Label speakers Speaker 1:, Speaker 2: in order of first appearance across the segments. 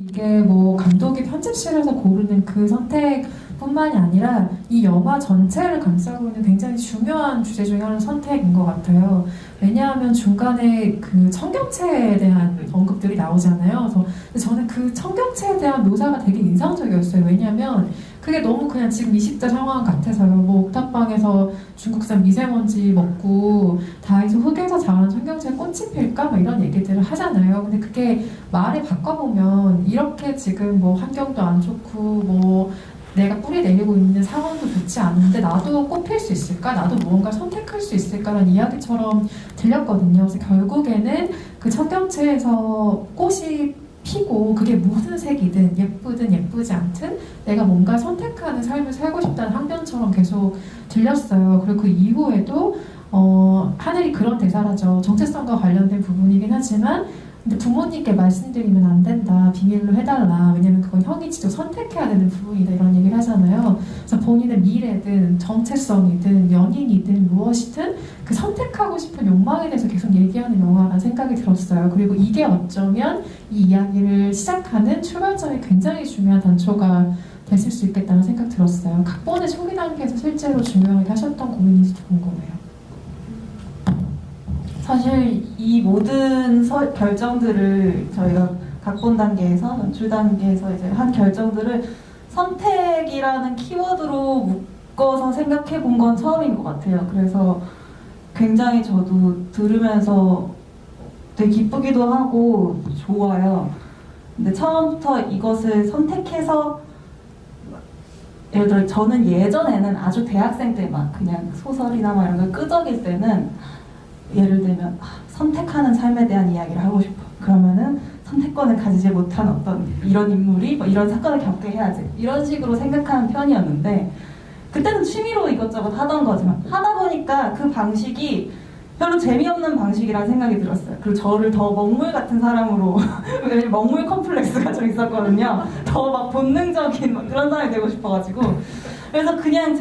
Speaker 1: 이게 뭐 감독이 편집실에서 고르는 그 선택뿐만이 아니라 이 영화 전체를 감싸고 있는 굉장히 중요한 주제 중에 하나는 선택인 것 같아요. 왜냐하면 중간에 그 청경채에 대한 언급들이 나오잖아요. 그래서 저는 그 청경채에 대한 묘사가 되게 인상적이었어요. 왜냐하면 그게 너무 그냥 지금 20대 상황 같아서요. 뭐 옥탑방에서 중국산 미세먼지 먹고 다이소 흙에서 자란 청경채 꽃이 필까? 막 이런 얘기들을 하잖아요. 근데 그게 말을 바꿔보면 이렇게 지금 뭐 환경도 안 좋고 뭐 내가 뿌리 내리고 있는 상황도 좋지 않은데 나도 꽃 필 수 있을까? 나도 무언가 선택할 수 있을까라는 이야기처럼 들렸거든요. 그래서 결국에는 그 청경채에서 꽃이 피고 그게 무슨 색이든 예쁘든 예쁘지 않든 내가 뭔가 선택하는 삶을 살고 싶다는 항변처럼 계속 들렸어요. 그리고 그 이후에도 하늘이 그런 대사라죠. 정체성과 관련된 부분이긴 하지만 근데 부모님께 말씀드리면 안 된다. 비밀로 해달라. 왜냐면 그건 형이 직접 선택해야 되는 부분이다. 이런 얘기를 하잖아요. 그래서 본인의 미래든 정체성이든 연인이든 무엇이든 그 선택하고 싶은 욕망에 대해서 계속 얘기하는 영화라는 생각이 들었어요. 그리고 이게 어쩌면 이 이야기를 시작하는 출발점이 굉장히 중요한 단초가 됐을 수 있겠다는 생각 들었어요. 각본의 초기 단계에서 실제로 중요하게 하셨던 고민인지도 궁금해요.
Speaker 2: 사실 이 모든 결정들을 저희가 각본 단계에서 연출 단계에서 이제 한 결정들을 선택이라는 키워드로 묶어서 생각해 본 건 처음인 것 같아요. 그래서 굉장히 저도 들으면서 되게 기쁘기도 하고 좋아요. 근데 처음부터 이것을 선택해서 예를 들어 저는 예전에는 아주 대학생 때 막 그냥 소설이나 막 이런 걸 끄적일 때는 예를 들면 선택하는 삶에 대한 이야기를 하고 싶어. 그러면은 선택권을 가지지 못한 어떤 이런 인물이 뭐 이런 사건을 겪게 해야지. 이런 식으로 생각하는 편이었는데 그때는 취미로 이것저것 하던 거지만 하다 보니까 그 방식이 별로 재미없는 방식이라는 생각이 들었어요. 그리고 저를 더 먹물 같은 사람으로 먹물 컴플렉스가 좀 있었거든요. 더 막 본능적인 막 그런 사람이 되고 싶어가지고 그래서 그냥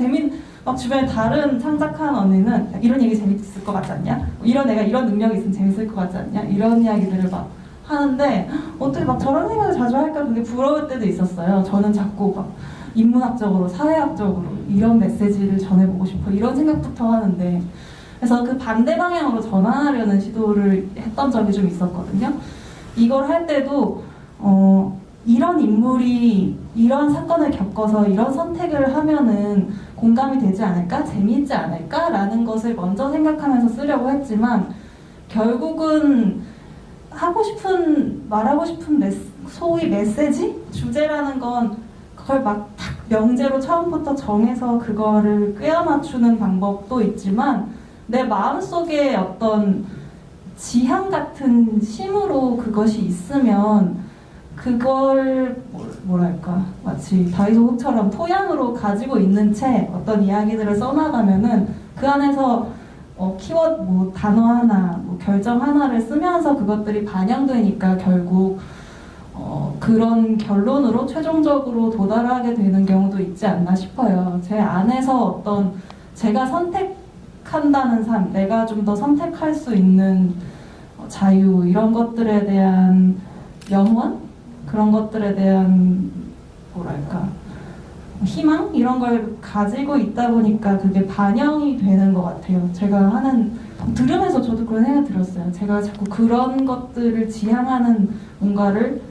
Speaker 2: 막 주변에 다른 창작한 언니는 이런 얘기 재밌을 것 같지 않냐? 이런 애가 이런 능력이 있으면 재밌을 것 같지 않냐? 이런 이야기들을 막 하는데 어떻게 막 저런 생각을 자주 할까 되게 부러울 때도 있었어요. 저는 자꾸 막 인문학적으로 사회학적으로 이런 메시지를 전해보고 싶어 이런 생각부터 하는데 그래서 그 반대 방향으로 전환하려는 시도를 했던 적이 좀 있었거든요. 이걸 할 때도 이런 인물이 이런 사건을 겪어서 이런 선택을 하면은 공감이 되지 않을까? 재미있지 않을까? 라는 것을 먼저 생각하면서 쓰려고 했지만 결국은 말하고 싶은 소위 메시지? 주제라는 건 그걸 막 딱 명제로 처음부터 정해서 그거를 꿰어 맞추는 방법도 있지만 내 마음속에 어떤 지향 같은 심으로 그것이 있으면 그걸 뭐랄까 마치 다이소 흙처럼 토양으로 가지고 있는 채 어떤 이야기들을 써나가면은 그 안에서 키워드 뭐 단어 하나 뭐 결정 하나를 쓰면서 그것들이 반영되니까 결국 그런 결론으로 최종적으로 도달하게 되는 경우도 있지 않나 싶어요. 제 안에서 어떤 제가 선택한다는 삶, 내가 좀 더 선택할 수 있는 자유 이런 것들에 대한 염원? 그런 것들에 대한 뭐랄까 희망? 이런 걸 가지고 있다 보니까 그게 반영이 되는 것 같아요. 제가 들으면서 저도 그런 생각이 들었어요. 제가 자꾸 그런 것들을 지향하는 뭔가를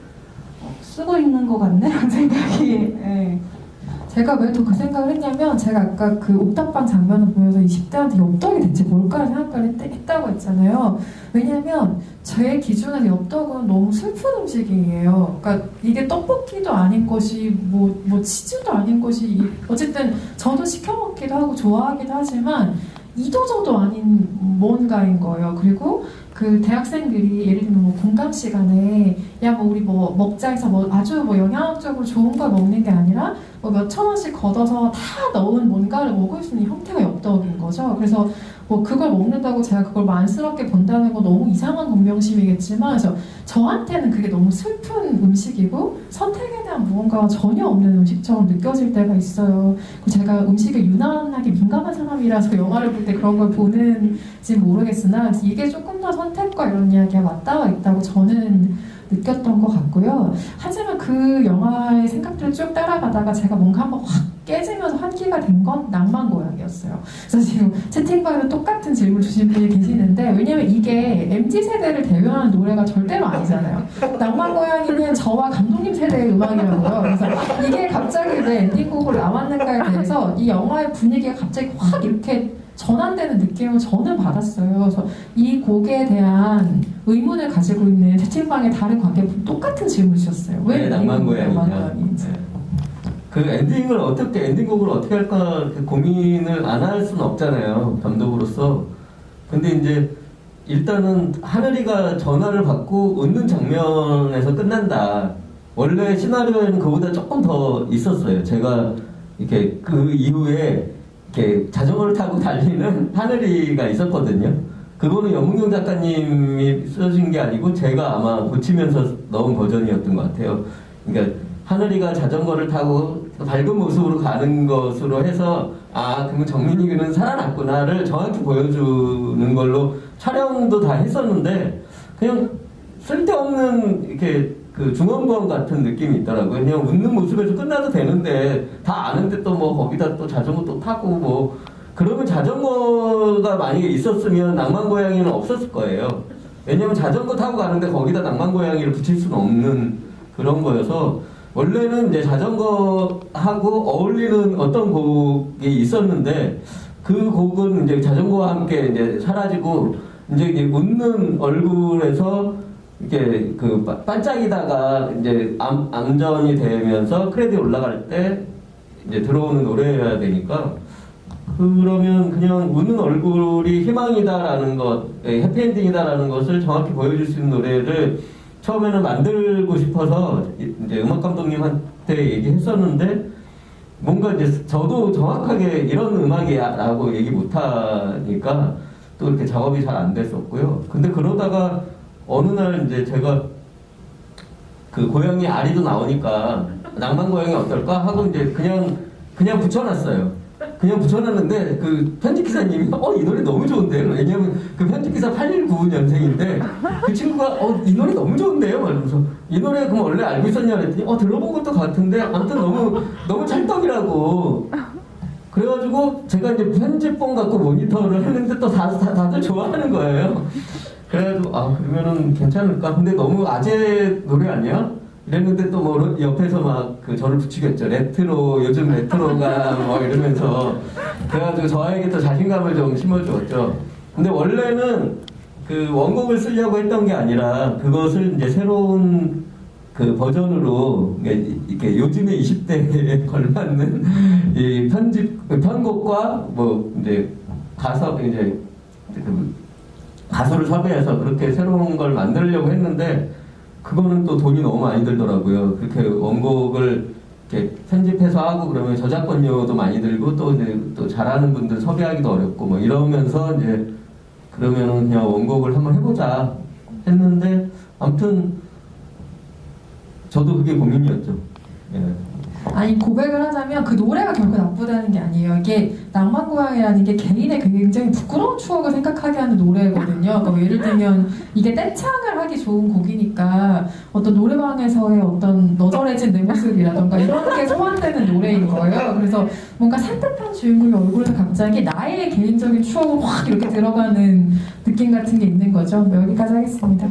Speaker 2: 쓰고 있는 것 같네? 라는 생각이 네.
Speaker 1: 제가 왜 또 그 생각을 했냐면 제가 아까 그 옥탑방 장면을 보면서 20대한테 엽떡이 대체 뭘까 생각을 했다고 했잖아요. 왜냐면 제 기준에서 엽떡은 너무 슬픈 음식이에요. 그러니까 이게 떡볶이도 아닌 것이 뭐 치즈도 아닌 것이 어쨌든 저도 시켜 먹기도 하고 좋아하기도 하지만 이도저도 아닌 뭔가인 거예요. 그리고 그 대학생들이 예를 들면 뭐 공강 시간에 야 뭐 우리 뭐 먹자 해서 뭐 아주 뭐 영양학적으로 좋은 걸 먹는 게 아니라 뭐 몇천 원씩 걷어서 다 넣은 뭔가를 먹을 수 있는 형태가 엽떡인 거죠. 그래서 뭐 그걸 먹는다고 제가 그걸 만스럽게 본다는 건 너무 이상한 동명심이겠지만 그래서 저한테는 그게 너무 슬픈 음식이고 선택에 대한 무언가가 전혀 없는 음식처럼 느껴질 때가 있어요. 제가 음식에 유난하게 민감한 사람이라서 영화를 볼 때 그런 걸 보는지 모르겠으나 이게 조금 더 선택과 이런 이야기가 맞닿아 있다고 저는 느꼈던 것 같고요. 하지만 그 영화의 생각들을 쭉 따라가다가 제가 뭔가 한번 확 깨지면서 환기가 된 건 낭만고양이였어요. 그래서 지금 채팅방에도 똑같은 질문 주신 분이 계시는데, 왜냐면 이게 MZ세대를 대변하는 노래가 절대로 아니잖아요. 낭만고양이는 저와 감독님 세대의 음악이라고요. 그래서 이게 갑자기 왜 엔딩곡으로 나왔는가에 대해서 이 영화의 분위기가 갑자기 확 이렇게 전환되는 느낌을 저는 받았어요. 그래서 이 곡에 대한 의문을 가지고 있는 채팅방의 다른 관객분 똑같은 질문 주셨어요. 왜
Speaker 3: 낭만고양이인지. 그 엔딩곡을 어떻게 할까 고민을 안 할 수는 없잖아요, 감독으로서. 근데 이제 일단은 하늘이가 전화를 받고 웃는 장면에서 끝난다. 원래 시나리오에는 그보다 조금 더 있었어요. 제가 이렇게 그 이후에 이렇게 자전거를 타고 달리는 하늘이가 있었거든요. 그거는 영웅용 작가님이 써준 게 아니고 제가 아마 고치면서 넣은 버전이었던 것 같아요. 그러니까 하늘이가 자전거를 타고 밝은 모습으로 가는 것으로 해서 그러면 정민이는 살아났구나를 정확히 보여주는 걸로 촬영도 다 했었는데, 그냥 쓸데없는 이렇게 그 중원부원 같은 느낌이 있더라고요. 그냥 웃는 모습에서 끝나도 되는데 다 아는데 또 뭐 거기다 또 자전거 또 타고 뭐 그러면 자전거가 만약에 있었으면 낭만고양이는 없었을 거예요. 왜냐면 자전거 타고 가는데 거기다 낭만고양이를 붙일 수는 없는 그런 거여서, 원래는 이제 자전거하고 어울리는 어떤 곡이 있었는데 그 곡은 이제 자전거와 함께 이제 사라지고 이제 웃는 얼굴에서 이렇게 그 반짝이다가 이제 암전이 되면서 크레딧 올라갈 때 이제 들어오는 노래여야 되니까, 그러면 그냥 웃는 얼굴이 희망이다라는 것, 해피엔딩이다라는 것을 정확히 보여줄 수 있는 노래를 처음에는 만들고 싶어서 이제 음악 감독님한테 얘기했었는데, 뭔가 이제 저도 정확하게 이런 음악이야라고 얘기 못하니까 또 이렇게 작업이 잘 안 됐었고요. 근데 그러다가 어느 날 이제 제가 그 고양이 아리도 나오니까 낭만고양이 어떨까 하고 이제 그냥 붙여놨어요. 그냥 붙여놨는데 그 편집기사님이 이 노래 너무 좋은데요. 왜냐면 그 편집기사 8199년생인데 그 친구가 이 노래 너무 좋은데요. 말하면서 이 노래 그럼 원래 알고 있었냐 그랬더니 들어본 것도 같은데 아무튼 너무 찰떡이라고. 그래가지고 제가 이제 편집본 갖고 모니터를 했는데 또 다들 좋아하는 거예요. 그래가지고 그러면은 괜찮을까? 근데 너무 아재 노래 아니야? 이랬는데 또 뭐 옆에서 막 저를 붙이겠죠. 요즘 레트로가 뭐 이러면서. 그래가지고 저에게 또 자신감을 좀 심어주었죠. 근데 원래는 그 원곡을 쓰려고 했던 게 아니라 그것을 이제 새로운 그 버전으로 이렇게 요즘의 20대에 걸맞는 이 편곡과 뭐 이제 가수를 섭외해서 그렇게 새로운 걸 만들려고 했는데, 그거는 또 돈이 너무 많이 들더라고요. 그렇게 원곡을 이렇게 편집해서 하고 그러면 저작권료도 많이 들고 또 잘하는 분들 섭외하기도 어렵고 뭐 이러면서 이제 그러면 그냥 원곡을 한번 해보자 했는데, 아무튼 저도 그게 고민이었죠. 예.
Speaker 1: 아니, 고백을 하자면 그 노래가 결코 나쁘다는 게 아니에요. 이게 낭만고양이라는 게 개인의 굉장히 부끄러운 추억을 생각하게 하는 노래거든요. 그러니까 뭐 예를 들면 이게 떼창을 하기 좋은 곡이니까 어떤 노래방에서의 어떤 너덜해진 내 모습이라던가 이런 게 소환되는 노래인 거예요. 그래서 뭔가 산뜻한 주인공의 얼굴에서 갑자기 나의 개인적인 추억을 확 이렇게 들어가는 느낌 같은 게 있는 거죠. 여기까지 하겠습니다.